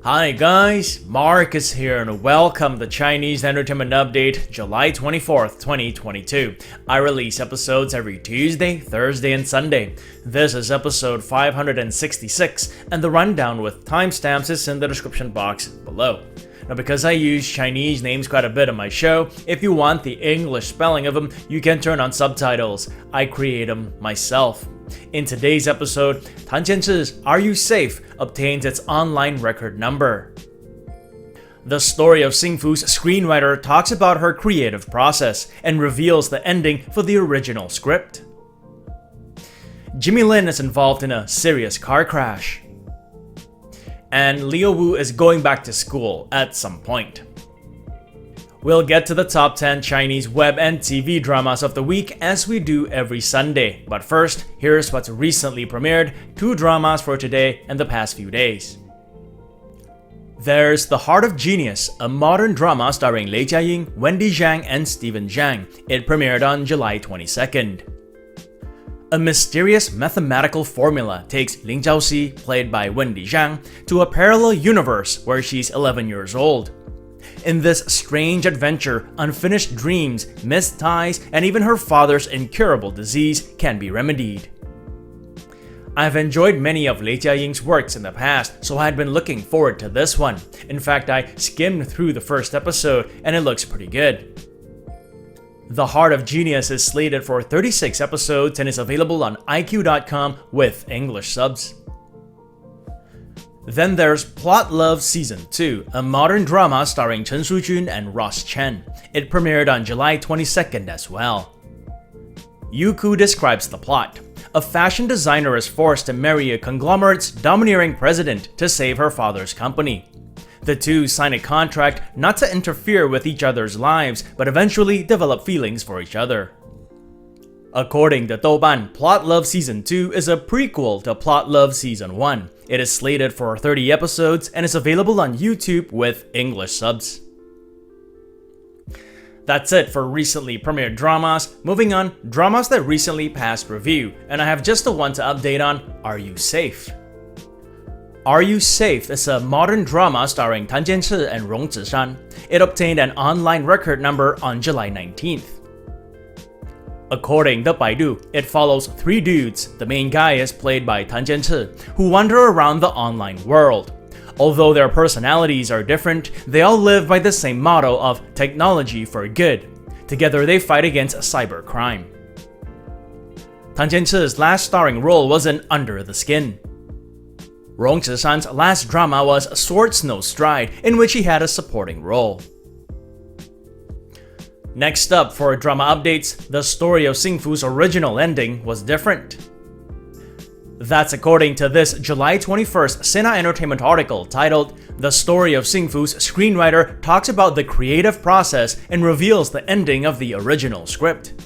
Hi guys, Marcus here and welcome to Chinese Entertainment Update, July 24th, 2022. I release episodes every Tuesday, Thursday, and Sunday. This is episode 566, and the rundown with timestamps is in the description box below. Now, because I use Chinese names quite a bit on my show, if you want the English spelling of them, you can turn on subtitles. I create them myself. In today's episode, Tan Jianchi's Are You Safe obtains its online record number. The story of Xing Fu's screenwriter talks about her creative process and reveals the ending for the original script. Jimmy Lin is involved in a serious car crash. And Leo Wu is going back to school at some point. We'll get to the top 10 Chinese web and TV dramas of the week as we do every Sunday. But first, here's what's recently premiered, 2 dramas for today and the past few days. There's The Heart of Genius, a modern drama starring Lei Jiaying, Wendy Zhang, and Steven Zhang. It premiered on July 22nd. A mysterious mathematical formula takes Lin Zhaoxi, played by Wendy Zhang, to a parallel universe where she's 11 years old. In this strange adventure, unfinished dreams, missed ties, and even her father's incurable disease can be remedied. I've enjoyed many of Lei Jiaying's works in the past, so I had been looking forward to this one. In fact, I skimmed through the first episode, and it looks pretty good. The Heart of Genius is slated for 36 episodes and is available on iq.com with English subs. Then there's Plot Love Season 2, a modern drama starring Chen Shujun and Ross Chen. It premiered on July 22nd as well. Youku describes the plot. A fashion designer is forced to marry a conglomerate's domineering president to save her father's company. The two sign a contract not to interfere with each other's lives, but eventually develop feelings for each other. According to Douban, Plot Love Season 2 is a prequel to Plot Love Season 1. It is slated for 30 episodes and is available on YouTube with English subs. That's it for recently premiered dramas. Moving on, dramas that recently passed review, and I have just the one to update on, Are You Safe? Are You Safe is a modern drama starring Tan Jianchi and Rong Zhishan. It obtained an online record number on July 19th. According to Baidu, it follows 3 dudes, the main guy is played by Tan Jianchi, who wander around the online world. Although their personalities are different, they all live by the same motto of technology for good. Together they fight against cybercrime. Tan Jianchi's last starring role was in Under the Skin. Rong Zhishan's last drama was Swords No Stride, in which he had a supporting role. Next up for drama updates, the story of Xing Fu's original ending was different. That's according to this July 21st Sina Entertainment article titled, The Story of Xing Fu's Screenwriter Talks About the Creative Process and Reveals the Ending of the Original Script.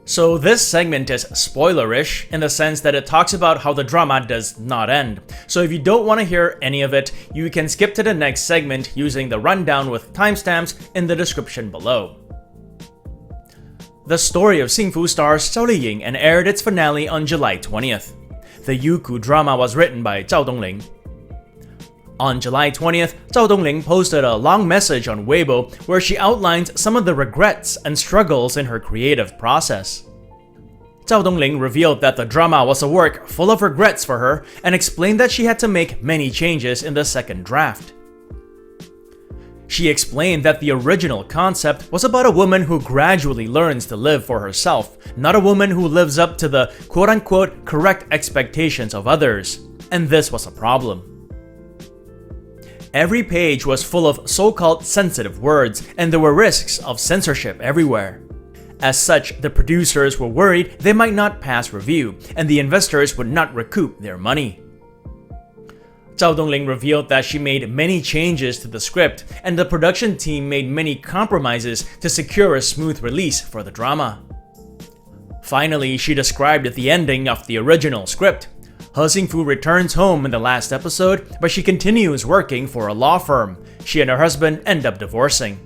So this segment is spoilerish in the sense that it talks about how the drama does not end. So if you don't want to hear any of it, you can skip to the next segment using the rundown with timestamps in the description below. The Story of Xing Fu stars Zhao Liying and aired its finale on July 20th. The Youku drama was written by Zhao Dongling. On July 20th, Zhao Dongling posted a long message on Weibo where she outlines some of the regrets and struggles in her creative process. Zhao Dongling revealed that the drama was a work full of regrets for her and explained that she had to make many changes in the second draft. She explained that the original concept was about a woman who gradually learns to live for herself, not a woman who lives up to the quote-unquote correct expectations of others, and this was a problem. Every page was full of so-called sensitive words, and there were risks of censorship everywhere. As such, the producers were worried they might not pass review, and the investors would not recoup their money. Zhao Dongling revealed that she made many changes to the script, and the production team made many compromises to secure a smooth release for the drama. Finally, she described the ending of the original script. Xing Fu returns home in the last episode, but she continues working for a law firm. She and her husband end up divorcing.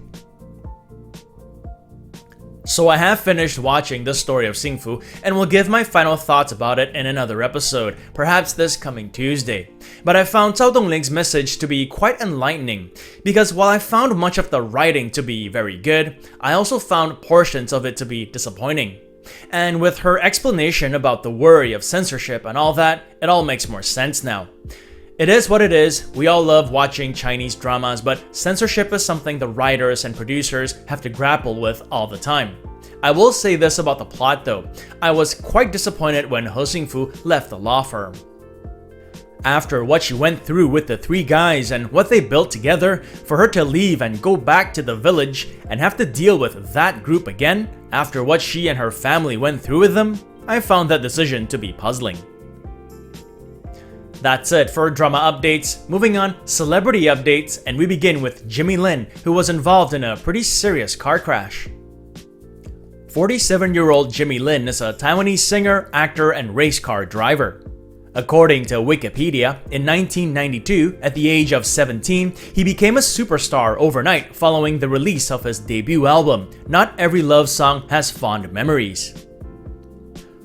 So I have finished watching the story of Xing Fu and will give my final thoughts about it in another episode, perhaps this coming Tuesday. But I found Cao Dongling's message to be quite enlightening, because while I found much of the writing to be very good, I also found portions of it to be disappointing. And with her explanation about the worry of censorship and all that, it all makes more sense now. It is what it is. We all love watching Chinese dramas, but censorship is something the writers and producers have to grapple with all the time. I will say this about the plot though. I was quite disappointed when Xing Fu left the law firm. After what she went through with the three guys and what they built together, for her to leave and go back to the village and have to deal with that group again, after what she and her family went through with them, I found that decision to be puzzling. That's it for drama updates. Moving on, celebrity updates, and we begin with Jimmy Lin, who was involved in a pretty serious car crash. 47-year-old Jimmy Lin is a Taiwanese singer, actor, and race car driver. According to Wikipedia, in 1992, at the age of 17, he became a superstar overnight following the release of his debut album, Not Every Love Song Has Fond Memories.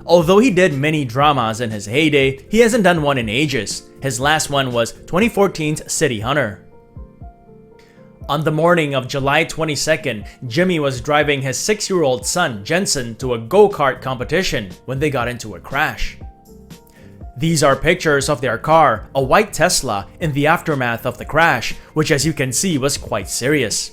Although he did many dramas in his heyday, he hasn't done one in ages. His last one was 2014's City Hunter. On the morning of July 22nd, Jimmy was driving his 6-year-old son Jensen to a go-kart competition when they got into a crash. These are pictures of their car, a white Tesla, in the aftermath of the crash, which as you can see was quite serious.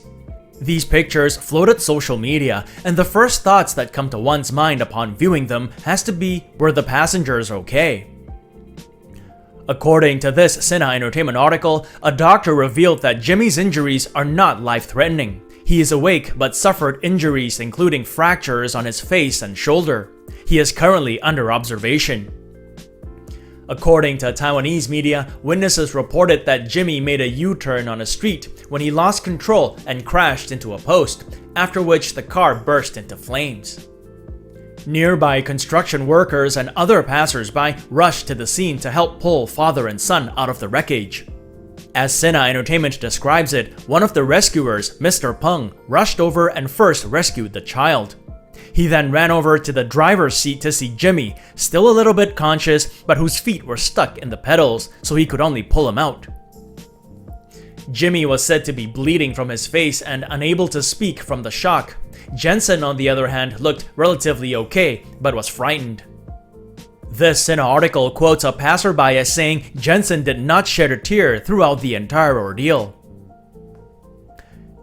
These pictures flooded social media, and the first thoughts that come to one's mind upon viewing them has to be, were the passengers okay? According to this Sina Entertainment article, a doctor revealed that Jimmy's injuries are not life-threatening. He is awake but suffered injuries including fractures on his face and shoulder. He is currently under observation. According to Taiwanese media, witnesses reported that Jimmy made a U-turn on a street when he lost control and crashed into a post, after which the car burst into flames. Nearby construction workers and other passers-by rushed to the scene to help pull father and son out of the wreckage. As Sina Entertainment describes it, one of the rescuers, Mr. Peng, rushed over and first rescued the child. He then ran over to the driver's seat to see Jimmy, still a little bit conscious, but whose feet were stuck in the pedals, so he could only pull him out. Jimmy was said to be bleeding from his face and unable to speak from the shock. Jensen, on the other hand, looked relatively okay, but was frightened. This Sina article quotes a passerby as saying Jensen did not shed a tear throughout the entire ordeal.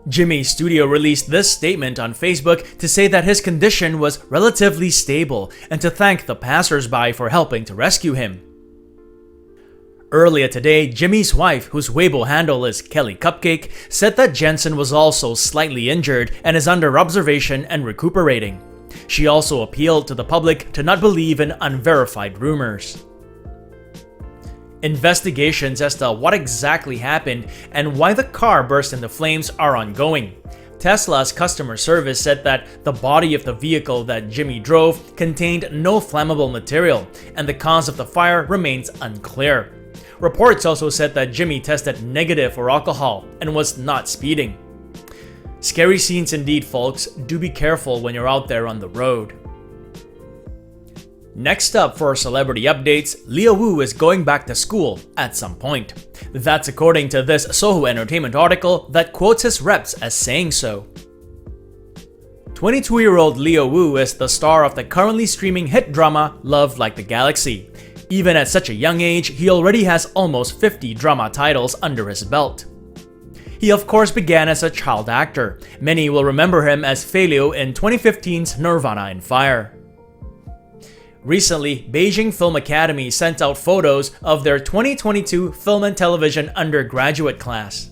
Jimmy's studio released this statement on Facebook to say that his condition was relatively stable and to thank the passers-by for helping to rescue him. Earlier today, Jimmy's wife, whose Weibo handle is Kelly Cupcake, said that Jensen was also slightly injured and is under observation and recuperating. She also appealed to the public to not believe in unverified rumors. Investigations as to what exactly happened and why the car burst into flames are ongoing. Tesla's customer service said that the body of the vehicle that Jimmy drove contained no flammable material, and the cause of the fire remains unclear. Reports also said that Jimmy tested negative for alcohol and was not speeding. Scary scenes indeed, folks. Do be careful when you're out there on the road. Next up for celebrity updates, Leo Wu is going back to school at some point. That's according to this Sohu Entertainment article that quotes his reps as saying so. 22-year-old Leo Wu is the star of the currently streaming hit drama Love Like the Galaxy. Even at such a young age, he already has almost 50 drama titles under his belt. He of course began as a child actor. Many will remember him as Fei Liu in 2015's Nirvana in Fire. Recently, Beijing Film Academy sent out photos of their 2022 film and television undergraduate class.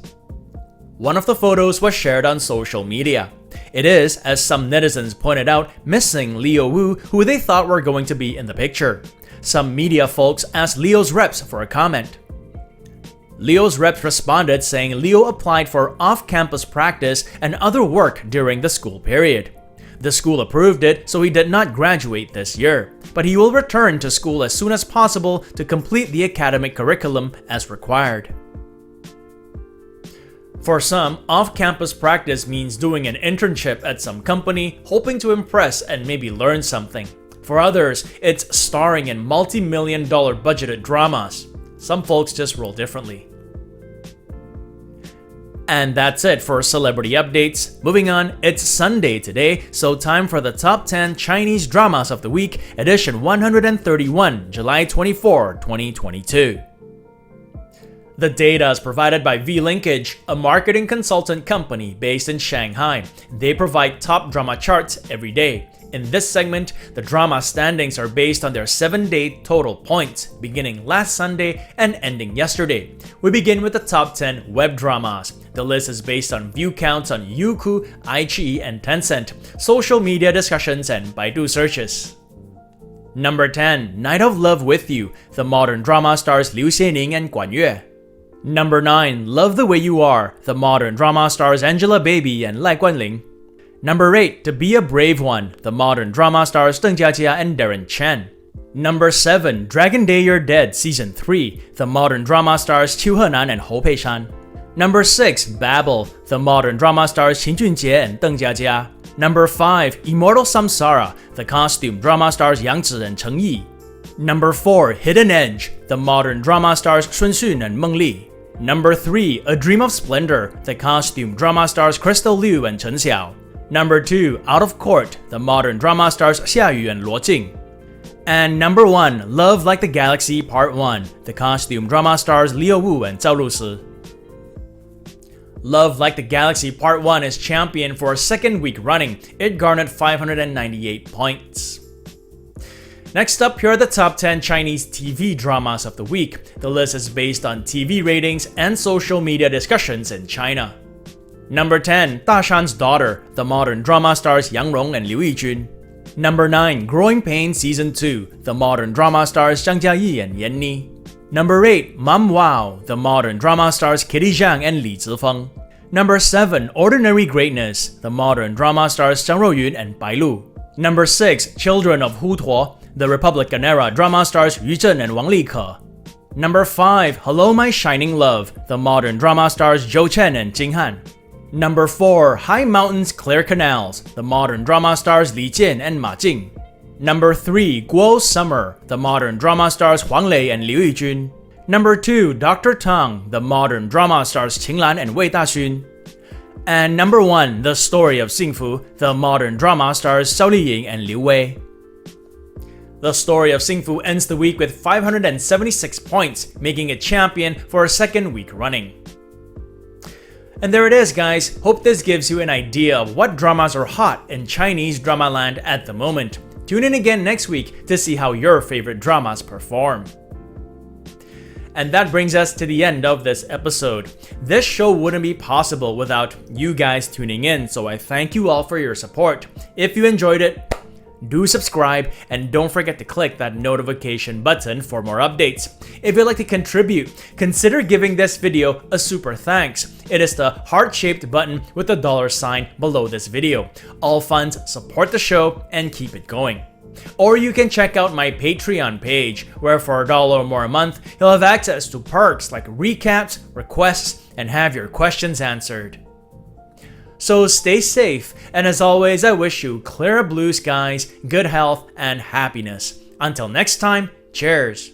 One of the photos was shared on social media. It is, as some netizens pointed out, missing Leo Wu, who they thought were going to be in the picture. Some media folks asked Leo's reps for a comment. Leo's reps responded saying Leo applied for off-campus practice and other work during the school period. The school approved it, so he did not graduate this year, but he will return to school as soon as possible to complete the academic curriculum as required. For some, off-campus practice means doing an internship at some company, hoping to impress and maybe learn something. For others, it's starring in multi-million-dollar budgeted dramas. Some folks just roll differently. And that's it for celebrity updates. Moving on, it's Sunday today, so time for the top 10 Chinese dramas of the week, edition 131, July 24, 2022. The data is provided by V-Linkage, a marketing consultant company based in Shanghai. They provide top drama charts every day. In this segment, the drama standings are based on their 7-day total points, beginning last Sunday and ending yesterday. We begin with the top 10 web dramas. The list is based on view counts on Youku, iQIYI, and Tencent, social media discussions, and Baidu searches. Number 10, Night of Love with You. The modern drama stars Liu Xiening and Guan Yue. Number 9, Love the Way You Are. The modern drama stars Angelababy and Lai Guanling. Number 8, To Be a Brave One. The modern drama stars Deng Jiajia and Darren Chen. Number 7, Dragon Day You're Dead Season 3. The modern drama stars Qiu Henan and Hou Peishan. Number 6, Babel. The modern drama stars Qin Junjie and Deng Jiajia. Number 5, Immortal Samsara. The costume drama stars Yang Zi and Cheng Yi. Number 4, Hidden Edge. The modern drama stars Sun Xun and Meng Li. Number 3, A Dream of Splendor. The costume drama stars Crystal Liu and Chen Xiao. Number 2, Out of Court. The modern drama stars Xia Yu and Luo Jing. And number 1, Love Like the Galaxy Part 1. The costume drama stars Liu Wu and Zhao Lusi. Love Like the Galaxy Part 1 is champion for a second week running. It garnered 598 points. Next up, here are the top 10 Chinese TV dramas of the week. The list is based on TV ratings and social media discussions in China. Number 10, Da Shan's Daughter. The modern drama stars Yang Rong and Liu Yijun. Number 9, Growing Pains Season 2. The modern drama stars Zhang Jiayi and Yan Ni. Number 8, Mom Wow. The modern drama stars Kitty Zhang and Li Zifeng. Number 7, Ordinary Greatness. The modern drama stars Zhang Rouyun and Bai Lu. Number 6, Children of Hu Tuo. The Republican era drama stars Yu Zhen and Wang Like. Number 5, Hello My Shining Love. The modern drama stars Zhou Chen and Jing Han. Number 4, High Mountains Clear Canals. The modern drama stars Li Jian and Ma Jing. Number 3, Guo Summer. The modern drama stars Huang Lei and Liu Yijun. Number 2, Dr. Tang. The modern drama stars Qing Lan and Wei Daxun. And number 1, The Story of Xing Fu. The modern drama stars Xiao Liying and Liu Wei. The Story of Xing Fu ends the week with 576 points, making it champion for a second week running. And there it is, guys. Hope this gives you an idea of what dramas are hot in Chinese drama land at the moment. Tune in again next week to see how your favorite dramas perform. And that brings us to the end of this episode. This show wouldn't be possible without you guys tuning in, so I thank you all for your support. If you enjoyed it, do subscribe and don't forget to click that notification button for more updates. If you'd like to contribute, consider giving this video a super thanks. It is the heart-shaped button with the $sign below this video. All funds support the show and keep it going. Or you can check out my Patreon page, where for $1 or more a month, you'll have access to perks like recaps, requests, and have your questions answered. So stay safe, and as always, I wish you clear blue skies, good health, and happiness. Until next time, cheers!